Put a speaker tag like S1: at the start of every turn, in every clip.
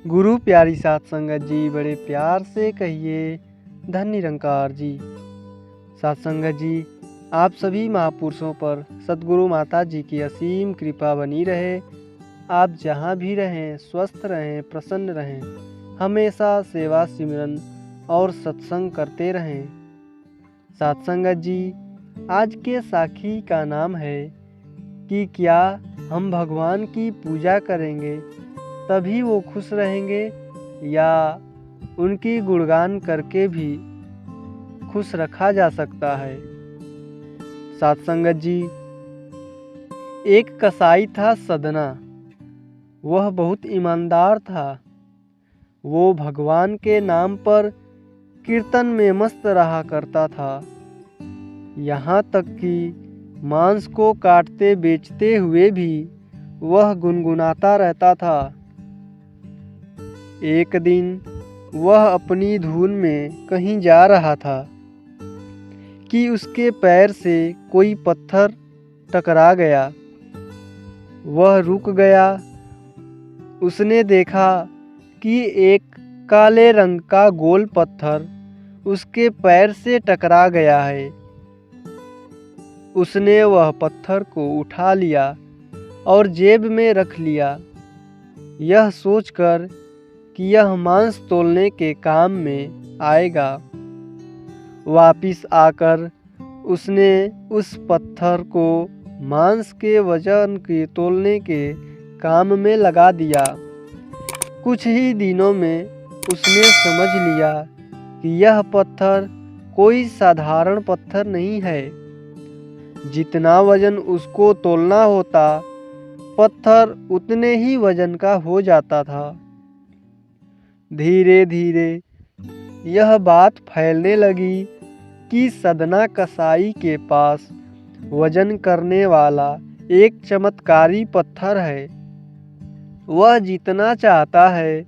S1: गुरु प्यारी साध संगत जी, बड़े प्यार से कहिए धन निरंकार जी। साध संगत जी, आप सभी महापुरुषों पर सद्गुरु माता जी की असीम कृपा बनी रहे। आप जहाँ भी रहें स्वस्थ रहें, प्रसन्न रहें, हमेशा सेवा सिमरन और सत्संग करते रहें। साध संगत जी, आज के साखी का नाम है कि क्या हम भगवान की पूजा करेंगे तभी वो खुश रहेंगे या उनकी गुणगान करके भी खुश रखा जा सकता है। साध संगत जी, एक कसाई था सदना। वह बहुत ईमानदार था। वो भगवान के नाम पर कीर्तन में मस्त रहा करता था। यहाँ तक कि मांस को काटते बेचते हुए भी वह गुनगुनाता रहता था। एक दिन वह अपनी धुन में कहीं जा रहा था कि उसके पैर से कोई पत्थर टकरा गया। वह रुक गया। उसने देखा कि एक काले रंग का गोल पत्थर उसके पैर से टकरा गया है। उसने वह पत्थर को उठा लिया और जेब में रख लिया, यह सोचकर कि यह मांस तोलने के काम में आएगा। वापिस आकर उसने उस पत्थर को मांस के वजन के तोलने के काम में लगा दिया। कुछ ही दिनों में उसने समझ लिया कि यह पत्थर कोई साधारण पत्थर नहीं है। जितना वजन उसको तोलना होता, पत्थर उतने ही वजन का हो जाता था। धीरे धीरे यह बात फैलने लगी कि सदना कसाई के पास वजन करने वाला एक चमत्कारी पत्थर है। वह जितना चाहता है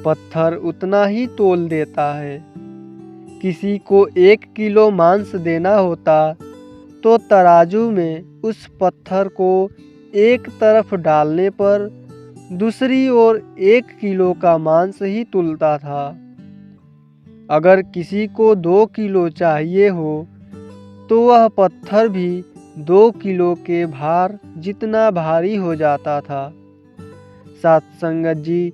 S1: पत्थर उतना ही तोल देता है। किसी को 1 किलो मांस देना होता तो तराजू में उस पत्थर को एक तरफ डालने पर दूसरी ओर 1 किलो का मांस ही तुलता था। अगर किसी को 2 किलो चाहिए हो तो वह पत्थर भी 2 किलो के भार जितना भारी हो जाता था। साध संगत जी,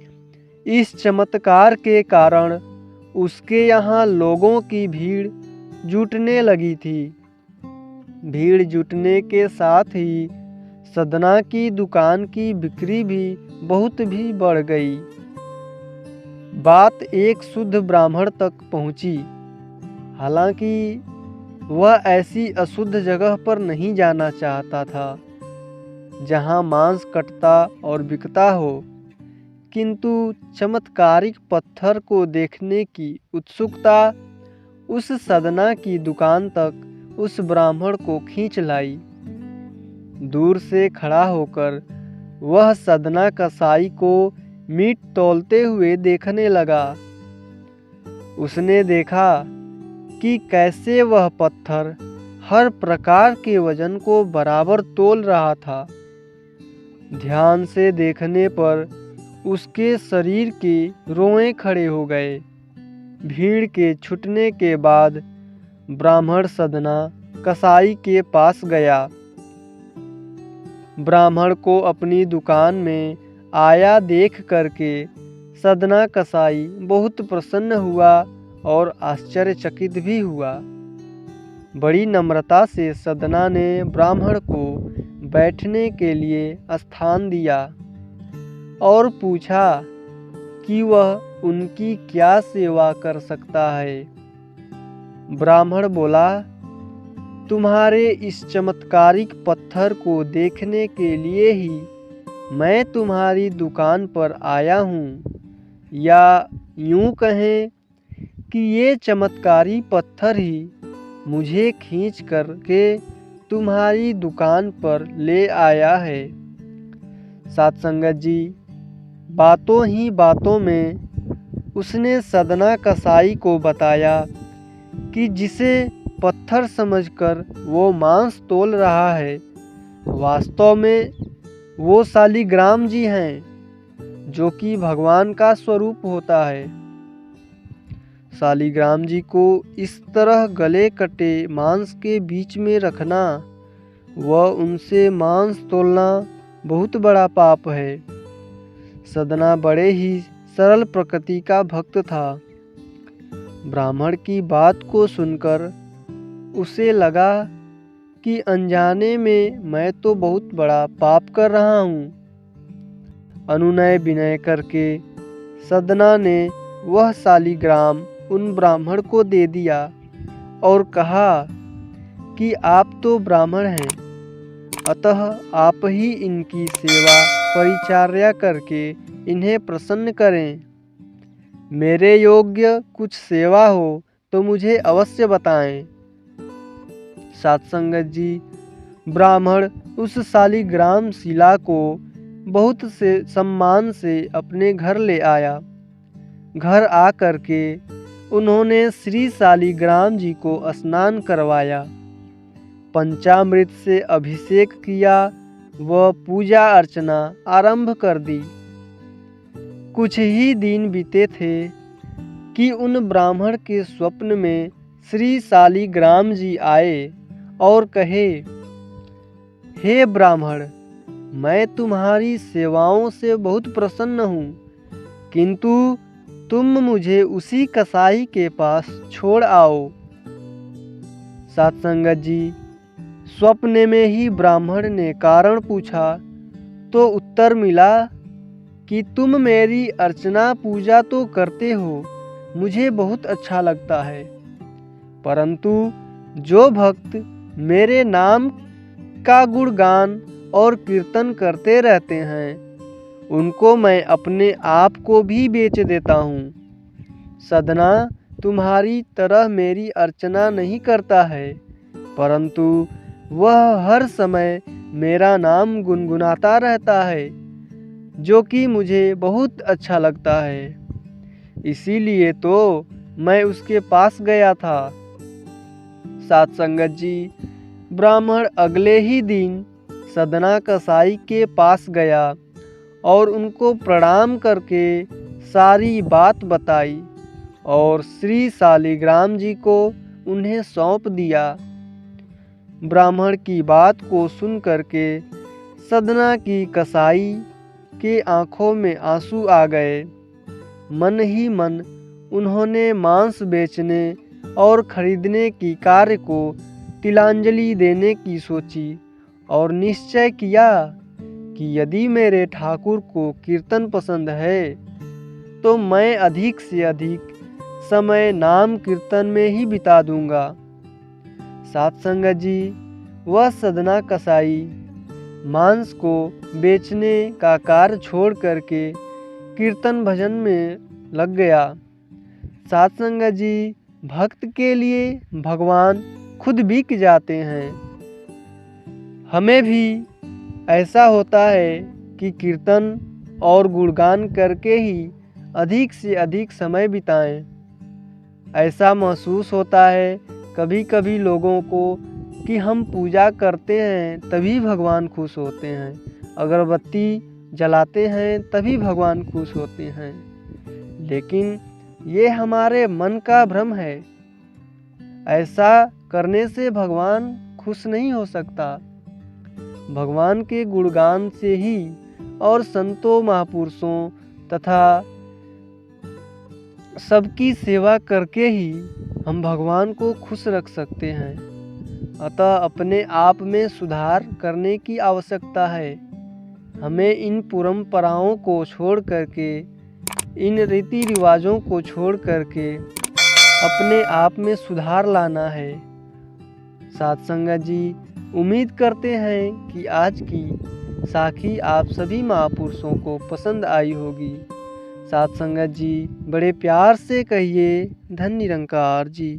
S1: इस चमत्कार के कारण उसके यहाँ लोगों की भीड़ जुटने लगी थी। भीड़ जुटने के साथ ही सदना की दुकान की बिक्री भी बहुत भी बढ़ गई। बात एक शुद्ध ब्राह्मण तक पहुंची। हालांकि वह ऐसी अशुद्ध जगह पर नहीं जाना चाहता था जहां मांस कटता और बिकता हो, किंतु चमत्कारिक पत्थर को देखने की उत्सुकता उस सदना की दुकान तक उस ब्राह्मण को खींच लाई। दूर से खड़ा होकर वह सदना कसाई को मीट तौलते हुए देखने लगा। उसने देखा कि कैसे वह पत्थर हर प्रकार के वजन को बराबर तोल रहा था। ध्यान से देखने पर उसके शरीर के रोएं खड़े हो गए। भीड़ के छूटने के बाद ब्राह्मण सदना कसाई के पास गया। ब्राह्मण को अपनी दुकान में आया देख करके सदना कसाई बहुत प्रसन्न हुआ और आश्चर्यचकित भी हुआ। बड़ी नम्रता से सदना ने ब्राह्मण को बैठने के लिए स्थान दिया और पूछा कि वह उनकी क्या सेवा कर सकता है। ब्राह्मण बोला, तुम्हारे इस चमत्कारिक पत्थर को देखने के लिए ही मैं तुम्हारी दुकान पर आया हूँ, या यूँ कहें कि ये चमत्कारी पत्थर ही मुझे खींच करके तुम्हारी दुकान पर ले आया है। साध संगत जी, बातों ही बातों में उसने सदना कसाई को बताया कि जिसे पत्थर समझकर वो मांस तोल रहा है, वास्तव में वो शालिग्राम जी हैं। जो कि भगवान का स्वरूप होता है। शालिग्राम जी को इस तरह गले कटे मांस के बीच में रखना व उनसे मांस तोलना बहुत बड़ा पाप है। सदना बड़े ही सरल प्रकृति का भक्त था। ब्राह्मण की बात को सुनकर उसे लगा कि अनजाने में मैं तो बहुत बड़ा पाप कर रहा हूँ। अनुनय विनय करके सदना ने वह शालिग्राम उन ब्राह्मण को दे दिया और कहा कि आप तो ब्राह्मण हैं, अतः आप ही इनकी सेवा परिचर्या करके इन्हें प्रसन्न करें। मेरे योग्य कुछ सेवा हो तो मुझे अवश्य बताएं। सत्संगत जी, ब्राह्मण उस शालिग्राम शिला को बहुत से सम्मान से अपने घर ले आया। घर आकर के उन्होंने श्री शालिग्राम जी को स्नान करवाया, पंचामृत से अभिषेक किया व पूजा अर्चना आरंभ कर दी। कुछ ही दिन बीते थे कि उन ब्राह्मण के स्वप्न में श्री शालिग्राम जी आए और कहे, हे ब्राह्मण, मैं तुम्हारी सेवाओं से बहुत प्रसन्न हूँ, किंतु तुम मुझे उसी कसाई के पास छोड़ आओ। सत्संगत जी, स्वप्न में ही ब्राह्मण ने कारण पूछा तो उत्तर मिला कि तुम मेरी अर्चना पूजा तो करते हो, मुझे बहुत अच्छा लगता है, परंतु जो भक्त मेरे नाम का गुणगान और कीर्तन करते रहते हैं उनको मैं अपने आप को भी बेच देता हूँ। सदना तुम्हारी तरह मेरी अर्चना नहीं करता है, परंतु वह हर समय मेरा नाम गुनगुनाता रहता है, जो कि मुझे बहुत अच्छा लगता है। इसीलिए तो मैं उसके पास गया था। सत्संगत जी, ब्राह्मण अगले ही दिन सदना कसाई के पास गया और उनको प्रणाम करके सारी बात बताई और श्री शालिग्राम जी को उन्हें सौंप दिया। ब्राह्मण की बात को सुन करके सदना की कसाई के आँखों में आंसू आ गए। मन ही मन उन्होंने मांस बेचने और खरीदने की कार्य को तिलांजलि देने की सोची और निश्चय किया कि यदि मेरे ठाकुर को कीर्तन पसंद है तो मैं अधिक से अधिक समय नाम कीर्तन में ही बिता दूंगा। सत्संगत जी, वह सदना कसाई मांस को बेचने का कार्य छोड़ करके कीर्तन भजन में लग गया। सत्संगत जी, भक्त के लिए भगवान खुद बिक जाते हैं। हमें भी ऐसा होता है कि कीर्तन और गुणगान करके ही अधिक से अधिक समय बिताएं। ऐसा महसूस होता है कभी कभी लोगों को कि हम पूजा करते हैं तभी भगवान खुश होते हैं, अगरबत्ती जलाते हैं तभी भगवान खुश होते हैं, लेकिन ये हमारे मन का भ्रम है। ऐसा करने से भगवान खुश नहीं हो सकता। भगवान के गुणगान से ही और संतों महापुरुषों तथा सबकी सेवा करके ही हम भगवान को खुश रख सकते हैं। अतः अपने आप में सुधार करने की आवश्यकता है। हमें इन परंपराओं को छोड़ करके, इन रीति रिवाजों को छोड़ करके अपने आप में सुधार लाना है। सत्संगत जी, उम्मीद करते हैं कि आज की साखी आप सभी महापुरुषों को पसंद आई होगी। सत्संगत जी, बड़े प्यार से कहिए धन्य निरंकार जी।